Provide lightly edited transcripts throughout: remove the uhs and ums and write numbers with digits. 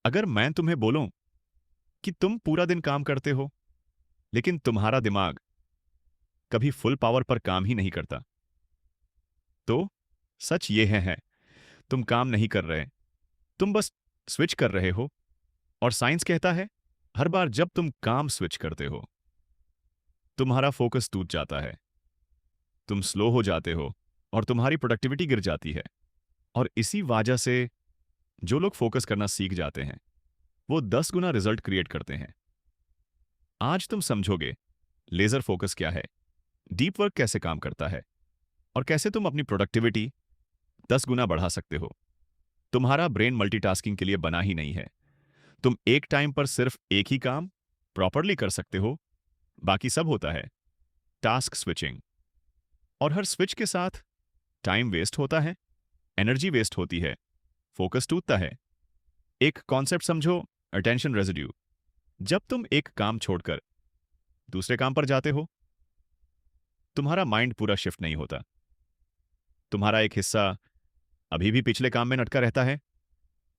अगर मैं तुम्हें बोलूं कि तुम पूरा दिन काम करते हो, लेकिन तुम्हारा दिमाग कभी फुल पावर पर काम ही नहीं करता, तो सच ये है तुम काम नहीं कर रहे, तुम बस स्विच कर रहे हो। और साइंस कहता है, हर बार जब तुम काम स्विच करते हो, तुम्हारा फोकस टूट जाता है, तुम स्लो हो जाते हो और तुम्हारी प्रोडक्टिविटी गिर जाती है। और इसी वजह से जो लोग फोकस करना सीख जाते हैं, वो 10 गुना रिजल्ट क्रिएट करते हैं। आज तुम समझोगे लेजर फोकस क्या है, डीप वर्क कैसे काम करता है, और कैसे तुम अपनी प्रोडक्टिविटी 10 गुना बढ़ा सकते हो। तुम्हारा ब्रेन मल्टीटास्किंग के लिए बना ही नहीं है। तुम एक टाइम पर सिर्फ एक ही काम प्रॉपरली कर सकते हो, बाकी सब होता है टास्क स्विचिंग। और हर स्विच के साथ टाइम वेस्ट होता है, एनर्जी वेस्ट होती है, फोकस टूटता है। एक कॉन्सेप्ट समझो, अटेंशन रेजिड्यू। जब तुम एक काम छोड़कर दूसरे काम पर जाते हो, तुम्हारा माइंड पूरा शिफ्ट नहीं होता। तुम्हारा एक हिस्सा अभी भी पिछले काम में लटका रहता है,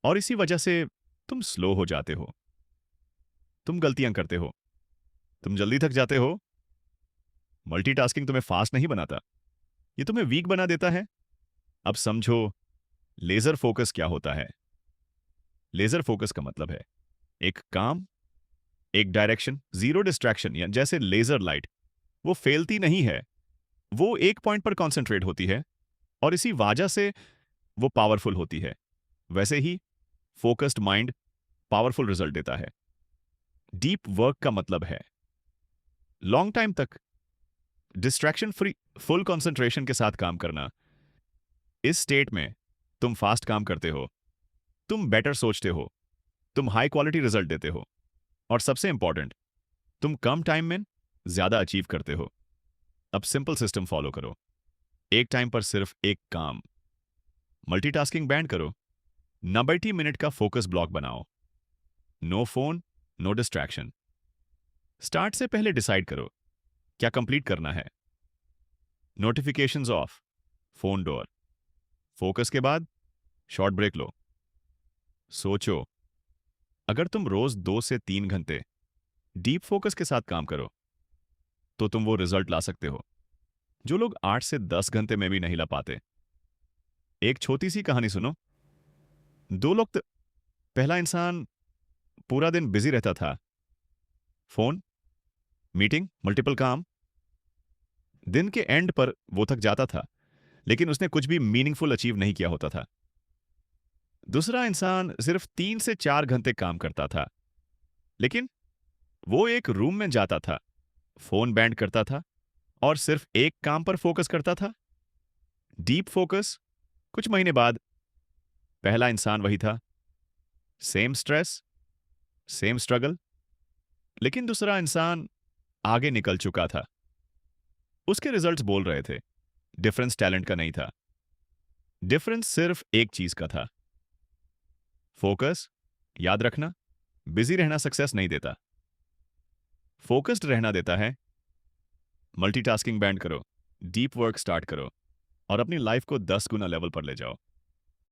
और इसी वजह से तुम स्लो हो जाते हो, तुम गलतियां करते हो, तुम जल्दी थक जाते हो। मल्टीटास्किंग तुम्हें फास्ट नहीं बनाता, ये तुम्हें वीक बना देता है। अब समझो लेजर फोकस क्या होता है। लेजर फोकस का मतलब है एक काम, एक डायरेक्शन, जीरो डिस्ट्रैक्शन, या जैसे लेजर लाइट, वो फेलती नहीं है, वो एक पॉइंट पर कॉन्सेंट्रेट होती है, और इसी वजह से वो पावरफुल होती है। वैसे ही फोकस्ड माइंड पावरफुल रिजल्ट देता है। डीप वर्क का मतलब है लॉन्ग टाइम तक डिस्ट्रैक्शन फ्री फुल कंसंट्रेशन के साथ काम करना। इस स्टेट में तुम फास्ट काम करते हो, तुम बेटर सोचते हो, तुम हाई क्वालिटी रिजल्ट देते हो, और सबसे इंपॉर्टेंट, तुम कम टाइम में ज्यादा अचीव करते हो। अब सिंपल सिस्टम फॉलो करो। एक टाइम पर सिर्फ एक काम, मल्टीटास्किंग बैंड करो। 90 मिनट का फोकस ब्लॉक बनाओ। No phone, no distraction. Start से पहले डिसाइड करो क्या कंप्लीट करना है। नोटिफिकेशंस ऑफ, फोन डोर। फोकस के बाद शॉर्ट ब्रेक लो। सोचो, अगर तुम रोज 2 से 3 घंटे डीप फोकस के साथ काम करो, तो तुम वो रिजल्ट ला सकते हो जो लोग 8 से 10 घंटे में भी नहीं ला पाते। एक छोटी सी कहानी सुनो। दो लोग पहला इंसान पूरा दिन बिजी रहता था, फोन, मीटिंग, मल्टीपल काम। दिन के एंड पर वो थक जाता था, लेकिन उसने कुछ भी मीनिंगफुल अचीव नहीं किया होता था। दूसरा इंसान सिर्फ 3 से 4 घंटे काम करता था, लेकिन वो एक रूम में जाता था, फोन बैंड करता था, और सिर्फ एक काम पर फोकस करता था, डीप फोकस। कुछ महीने बाद पहला इंसान वही था, सेम स्ट्रेस, सेम स्ट्रगल, लेकिन दूसरा इंसान आगे निकल चुका था। उसके रिजल्ट्स बोल रहे थे, डिफरेंस टैलेंट का नहीं था, डिफरेंस सिर्फ एक चीज का था, फोकस। याद रखना, बिजी रहना सक्सेस नहीं देता, फोकस्ड रहना देता है। मल्टीटास्किंग बैंड करो, डीप वर्क स्टार्ट करो, और अपनी लाइफ को 10 गुना लेवल पर ले जाओ।